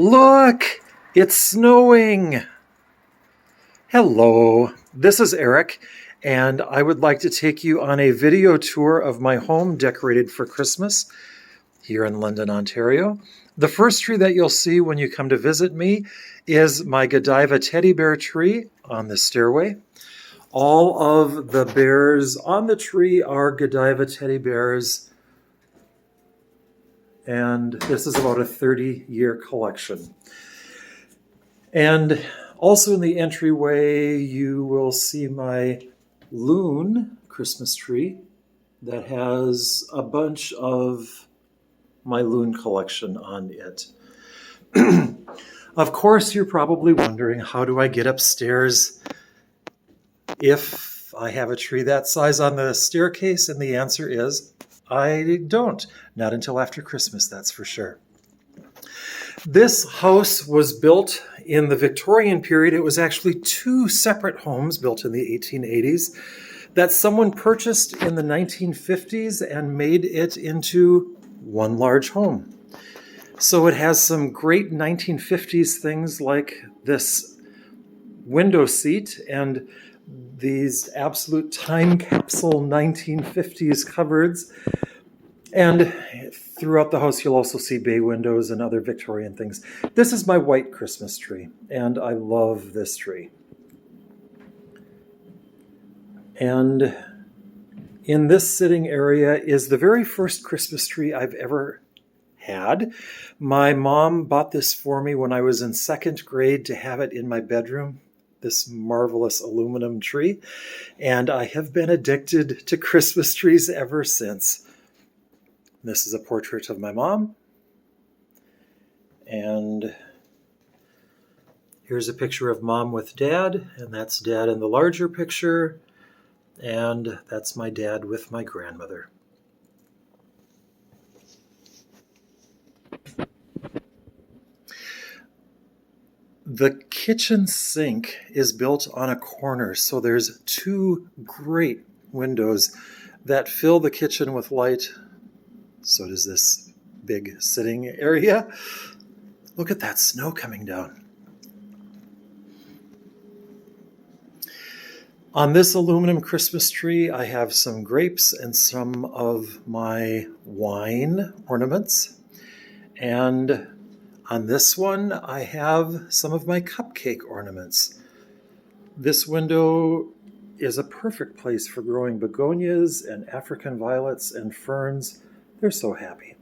Look, it's snowing. Hello, this is Eric, and I would like to take you on a video tour of my home decorated for Christmas here in London, Ontario. The first tree that you'll see when you come to visit me is my Godiva teddy bear tree on the stairway. All of the bears on the tree are Godiva teddy bears, and this is about a 30-year collection. And also in the entryway, you will see my Loon Christmas tree that has a bunch of my Loon collection on it. Of course, you're probably wondering, how do I get upstairs if I have a tree that size on the staircase? And the answer is, I don't. Not until after Christmas, that's for sure. This house was built in the Victorian period. It was actually two separate homes built in the 1880s that someone purchased in the 1950s and made it into one large home. So it has some great 1950s things like this window seat and these absolute time capsule 1950s cupboards. And throughout the house, you'll also see bay windows and other Victorian things. This is my white Christmas tree, and I love this tree. And in this sitting area is the very first Christmas tree I've ever had. My mom bought this for me when I was in second grade to have it in my bedroom, this marvelous aluminum tree. And I have been addicted to Christmas trees ever since. This is a portrait of my mom. And here's a picture of Mom with Dad, and that's Dad in the larger picture. And that's my dad with my grandmother. The kitchen sink is built on a corner, so there's two great windows that fill the kitchen with light. So does this big sitting area. Look at that snow coming down. On this aluminum Christmas tree, I have some grapes and some of my wine ornaments. And on this one, I have some of my cupcake ornaments. This window is a perfect place for growing begonias and African violets and ferns. They're so happy.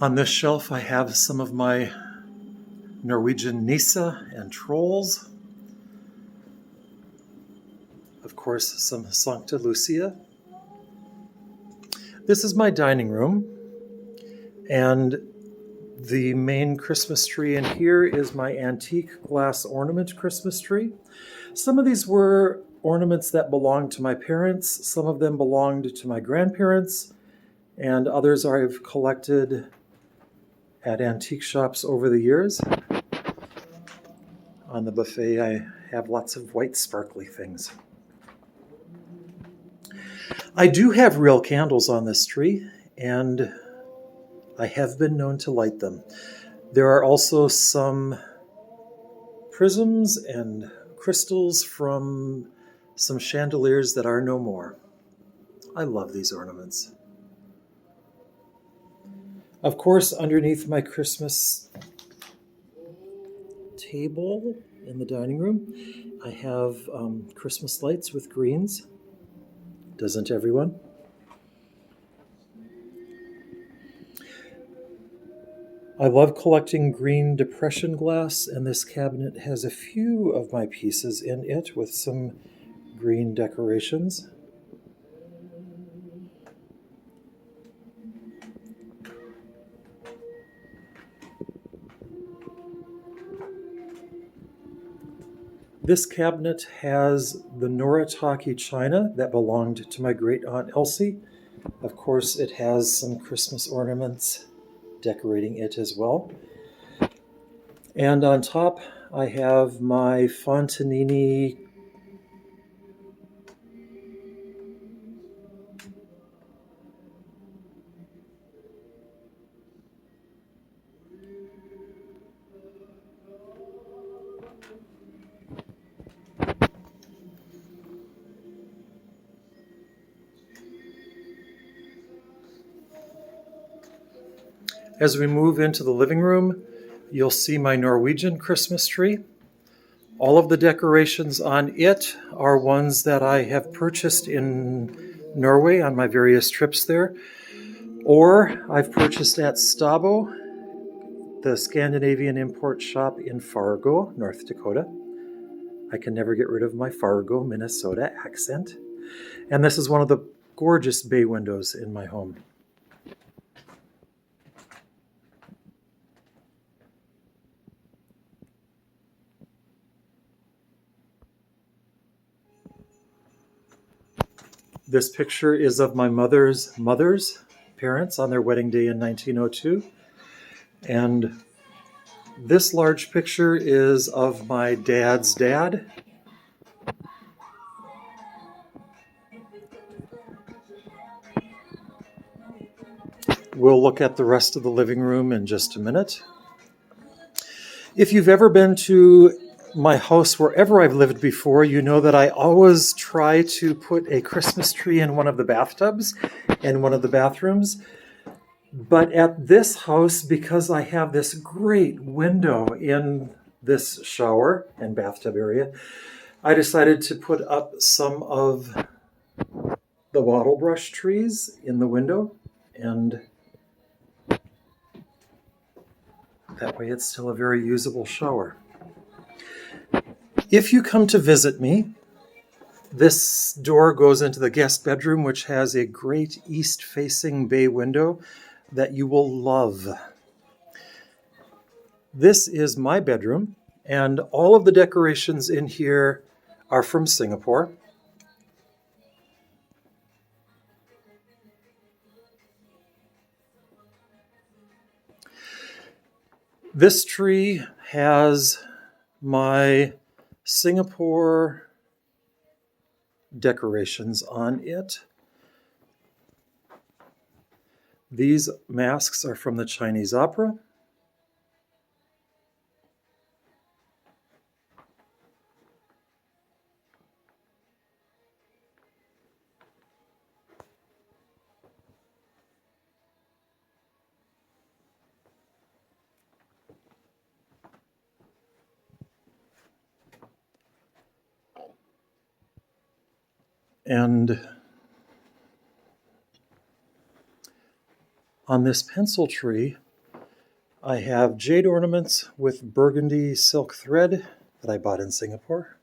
On this shelf, I have some of my Norwegian Nisa and trolls. Of course, some Sancta Lucia. This is my dining room, and the main Christmas tree in here is my antique glass ornament Christmas tree. Some of these were ornaments that belonged to my parents. Some of them belonged to my grandparents, and others I've collected at antique shops over the years. On the buffet, I have lots of white sparkly things. I do have real candles on this tree, and I have been known to light them. There are also some prisms and crystals from some chandeliers that are no more. I love these ornaments. Of course, underneath my Christmas table in the dining room, I have Christmas lights with greens. Doesn't everyone? I love collecting green depression glass, and this cabinet has a few of my pieces in it with some green decorations. This cabinet has the Noritake china that belonged to my great aunt Elsie. Of course, it has some Christmas ornaments decorating it as well. And on top, I have my Fontanini As we move into the living room, you'll see my Norwegian Christmas tree. All of the decorations on it are ones that I have purchased in Norway on my various trips there, or I've purchased at Stabo, the Scandinavian import shop in Fargo, North Dakota. I can never get rid of my Fargo, Minnesota accent. And this is one of the gorgeous bay windows in my home. This picture is of my mother's parents on their wedding day in 1902. And this large picture is of my dad's dad. We'll look at the rest of the living room in just a minute. If you've ever been to my house wherever I've lived before, you know that I always try to put a Christmas tree in one of the bathtubs and one of the bathrooms. But at this house, because I have this great window in this shower and bathtub area, I decided to put up some of the wattle brush trees in the window, and that way it's still a very usable shower. If you come to visit me, this door goes into the guest bedroom, which has a great east-facing bay window that you will love. This is my bedroom, and all of the decorations in here are from Singapore. This tree has my Singapore decorations on it. These masks are from the Chinese opera. And on this pencil tree, I have jade ornaments with burgundy silk thread that I bought in Singapore.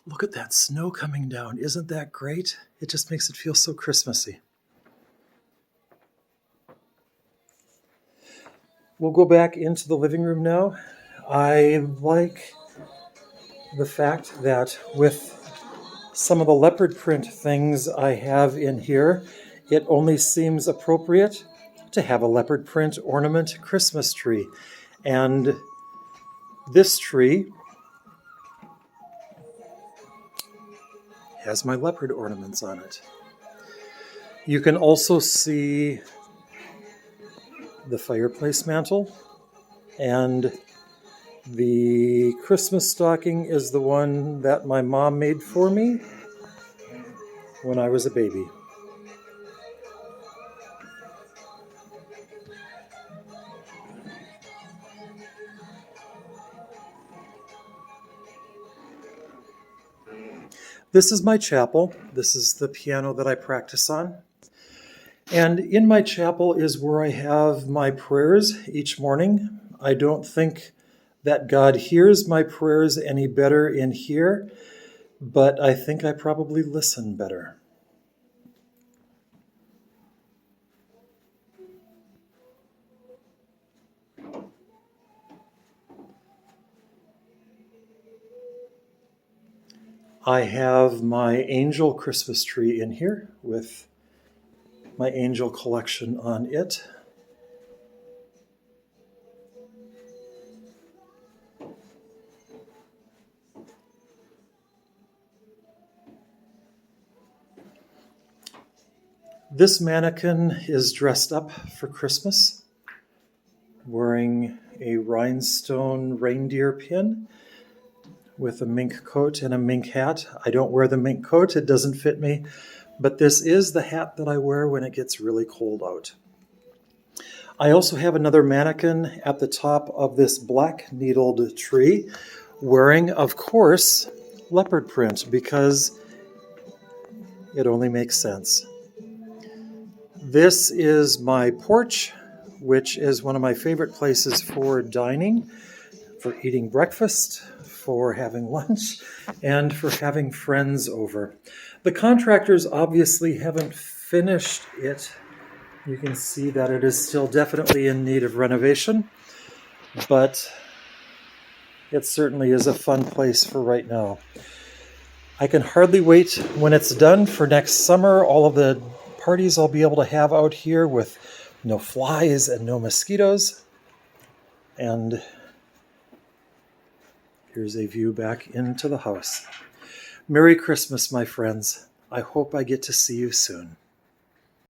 Look at that snow coming down. Isn't that great? It just makes it feel so Christmassy. We'll go back into the living room now. I like the fact that with some of the leopard print things I have in here, it only seems appropriate to have a leopard print ornament Christmas tree. And this tree has my leopard ornaments on it. You can also see the fireplace mantle, and the Christmas stocking is the one that my mom made for me when I was a baby. This is my chapel. This is the piano that I practice on. And in my chapel is where I have my prayers each morning. I don't think that God hears my prayers any better in here, but I think I probably listen better. I have my angel Christmas tree in here with my angel collection on it. This mannequin is dressed up for Christmas, wearing a rhinestone reindeer pin with a mink coat and a mink hat. I don't wear the mink coat, it doesn't fit me, but this is the hat that I wear when it gets really cold out. I also have another mannequin at the top of this black needled tree, wearing, of course, leopard print, because it only makes sense. This is my porch, which is one of my favorite places for dining, for eating breakfast, for having lunch, and for having friends over. The contractors obviously haven't finished it. You can see that it is still definitely in need of renovation, but it certainly is a fun place for right now. I can hardly wait when it's done for next summer. All of the parties I'll be able to have out here with no flies and no mosquitoes. And here's a view back into the house. Merry Christmas, my friends. I hope I get to see you soon.